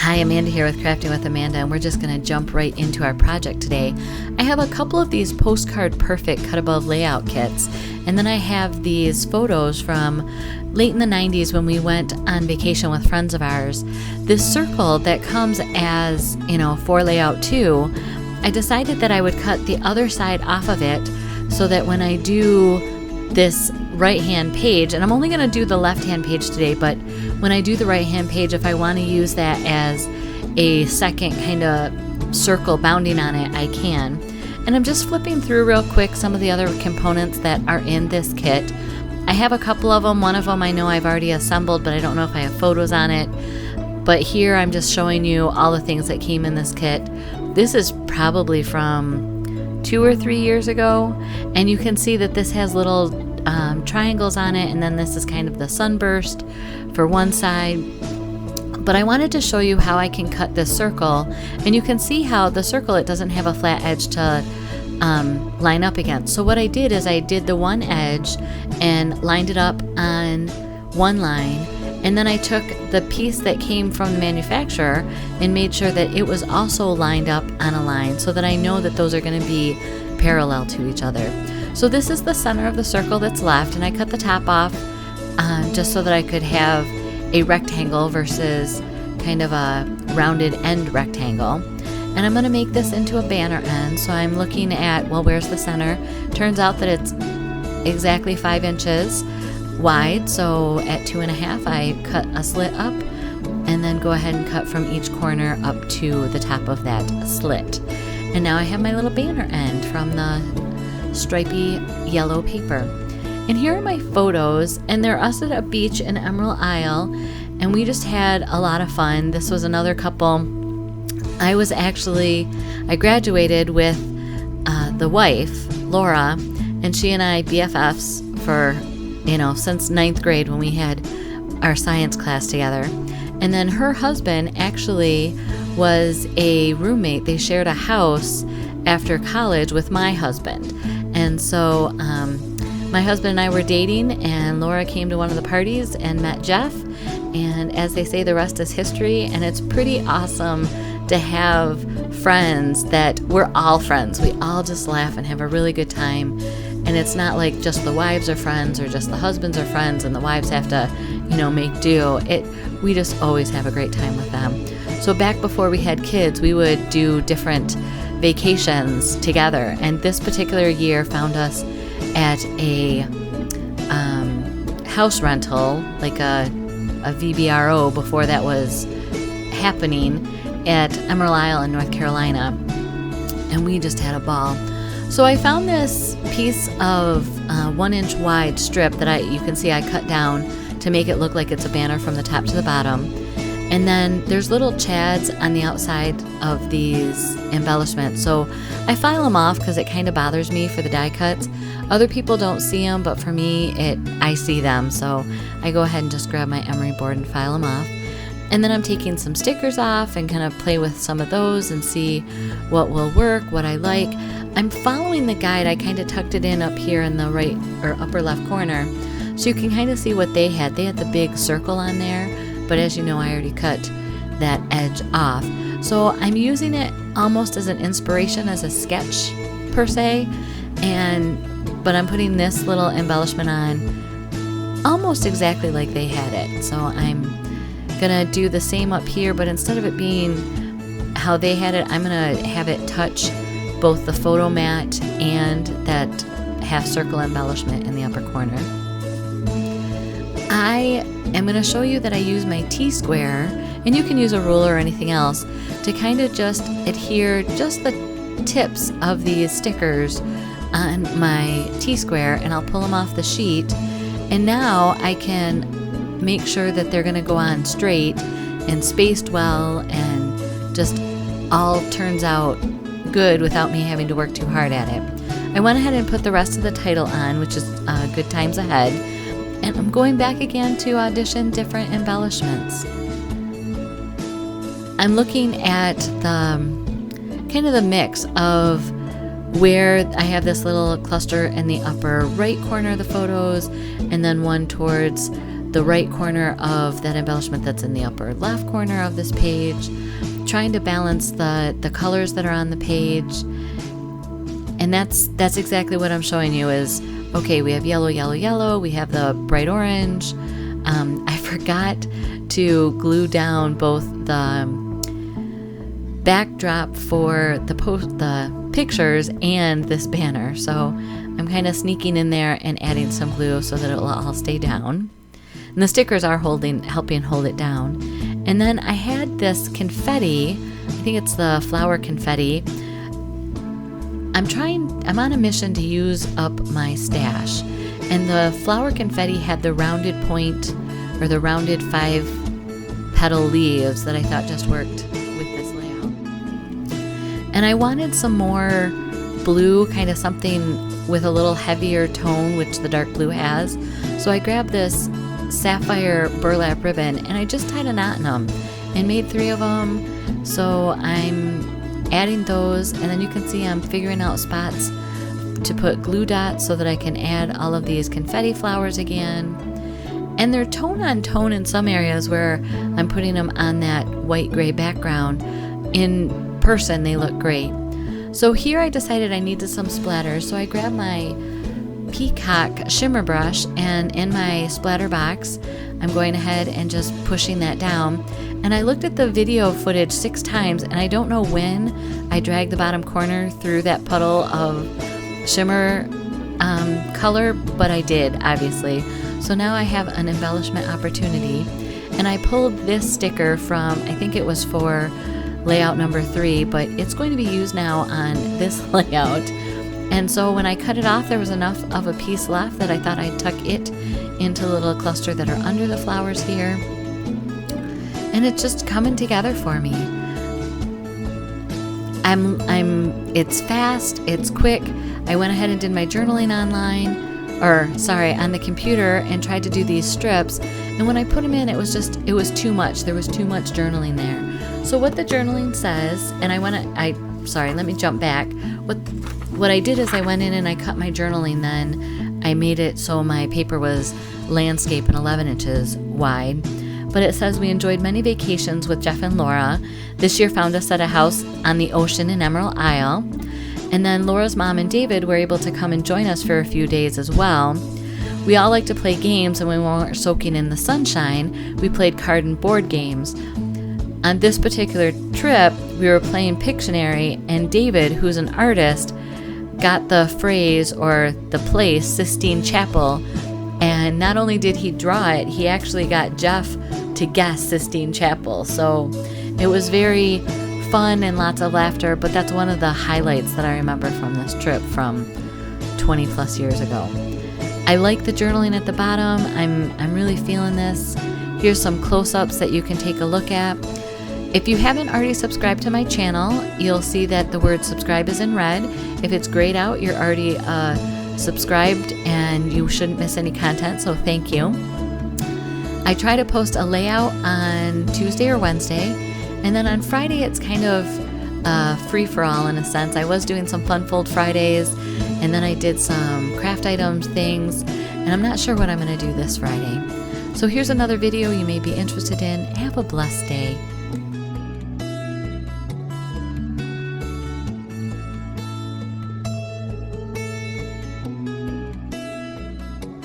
Hi, Amanda here with Crafting with Amanda, and we're just going to jump right into our project today. I have a couple of these Postcard Perfect cut above layout kits, and then I have these photos from late in the 90s when we went on vacation with friends of ours. This circle that comes as, for layout 2, I decided that I would cut the other side off of it so that when I do this right-hand page, and I'm only going to do the left-hand page today, but when I do the right-hand page, if I want to use that as a second kind of circle bounding on it, I can. And I'm just flipping through real quick some of the other components that are in this kit. I have a couple of them. One of them I know I've already assembled, but I don't know if I have photos on it. But here I'm just showing you all the things that came in this kit. This is probably from 2 or 3 years ago, and you can see that this has little triangles on it, and then this is kind of the sunburst for one side. But I wanted to show you how I can cut this circle, and you can see how the circle, it doesn't have a flat edge to line up against. So what I did is I did the one edge and lined it up on one line, and then I took the piece that came from the manufacturer and made sure that it was also lined up on a line so that I know that those are going to be parallel to each other. So this is the center of the circle that's left, and I cut the top off just so that I could have a rectangle versus kind of a rounded end rectangle. And I'm going to make this into a banner end, so I'm looking at, well, where's the center? Turns out that it's exactly 5 inches wide, so at 2.5 I cut a slit up and then go ahead and cut from each corner up to the top of that slit. And now I have my little banner end from the stripy yellow paper. And here are my photos, and they're us at a beach in Emerald Isle, and we just had a lot of fun. This was another couple. I graduated with the wife, Laura, and she and I BFFs for, since 9th grade when we had our science class together. And then her husband actually was a roommate. They shared a house after college with my husband. And so my husband and I were dating, and Laura came to one of the parties and met Jeff. And as they say, the rest is history. And it's pretty awesome to have friends that we're all friends. We all just laugh and have a really good time. And it's not like just the wives are friends or just the husbands are friends and the wives have to, make do. We just always have a great time with them. So back before we had kids, we would do different vacations together, and this particular year found us at a house rental, like a VBRO before that was happening, at Emerald Isle in North Carolina, and we just had a ball. So I found this piece of 1-inch wide strip that you can see I cut down to make it look like it's a banner from the top to the bottom. And then there's little chads on the outside of these embellishments. So I file them off because it kind of bothers me for the die cuts. Other people don't see them, but for me, I see them. So I go ahead and just grab my emery board and file them off. And then I'm taking some stickers off and kind of play with some of those and see what will work, what I like. I'm following the guide. I kind of tucked it in up here in the right or upper left corner, so you can kind of see what they had. They had the big circle on there, but as you know, I already cut that edge off. So I'm using it almost as an inspiration, as a sketch per se, but I'm putting this little embellishment on almost exactly like they had it. So I'm gonna do the same up here, but instead of it being how they had it, I'm gonna have it touch both the photo mat and that half circle embellishment in the upper corner. I am going to show you that I use my T-square, and you can use a ruler or anything else, to kind of just adhere just the tips of these stickers on my T-square, and I'll pull them off the sheet. And now I can make sure that they're going to go on straight and spaced well, and just all turns out good without me having to work too hard at it. I went ahead and put the rest of the title on, which is Good Times Ahead. And I'm going back again to audition different embellishments. I'm looking at the kind of the mix of where I have this little cluster in the upper right corner of the photos, and then one towards the right corner of that embellishment that's in the upper left corner of this page, trying to balance the colors that are on the page. And that's exactly what I'm showing you is, okay, we have yellow, yellow, yellow, we have the bright orange. I forgot to glue down both the backdrop for the pictures and this banner. So I'm kind of sneaking in there and adding some glue so that it will all stay down. And the stickers are helping hold it down. And then I had this confetti, I think it's the flower confetti. I'm on a mission to use up my stash. And the flower confetti had the rounded point, or the rounded 5 petal leaves that I thought just worked with this layout. And I wanted some more blue, kind of something with a little heavier tone, which the dark blue has. So I grabbed this sapphire burlap ribbon and I just tied a knot in them and made 3 of them. So I'm adding those, and then you can see I'm figuring out spots to put glue dots so that I can add all of these confetti flowers again. And they're tone on tone in some areas where I'm putting them on that white gray background. In person they look great. So here I decided I needed some splatters, so I grabbed my Peacock shimmer brush, and in my splatter box I'm going ahead and just pushing that down. And I looked at the video footage 6 times, and I don't know when I dragged the bottom corner through that puddle of shimmer color, but I did, obviously. So now I have an embellishment opportunity, and I pulled this sticker from, I think it was for layout number 3, but it's going to be used now on this layout. And so when I cut it off, there was enough of a piece left that I thought I'd tuck it into a little cluster that are under the flowers here. And it's just coming together for me. It's fast, it's quick. I went ahead and did my journaling on the computer, and tried to do these strips. And when I put them in, it was too much. There was too much journaling there. So what the journaling says, and let me jump back. What I did is I went in and I cut my journaling, then I made it so my paper was landscape and 11 inches wide. But it says, we enjoyed many vacations with Jeff and Laura. This year found us at a house on the ocean in Emerald Isle. And then Laura's mom and David were able to come and join us for a few days as well. We all like to play games, and when we weren't soaking in the sunshine, we played card and board games. On this particular trip, we were playing Pictionary, and David, who's an artist, got the phrase or the place, Sistine Chapel, and not only did he draw it, he actually got Jeff to guess Sistine Chapel. So it was very fun and lots of laughter, but that's one of the highlights that I remember from this trip from 20 plus years ago. I like the journaling at the bottom. I'm really feeling this. Here's some close-ups that you can take a look at. If you haven't already subscribed to my channel, you'll see that the word subscribe is in red. If it's grayed out, you're already subscribed and you shouldn't miss any content, so thank you. I try to post a layout on Tuesday or Wednesday, and then on Friday it's kind of free-for-all in a sense. I was doing some Fun Fold Fridays, and then I did some craft items things, and I'm not sure what I'm going to do this Friday. So here's another video you may be interested in. Have a blessed day.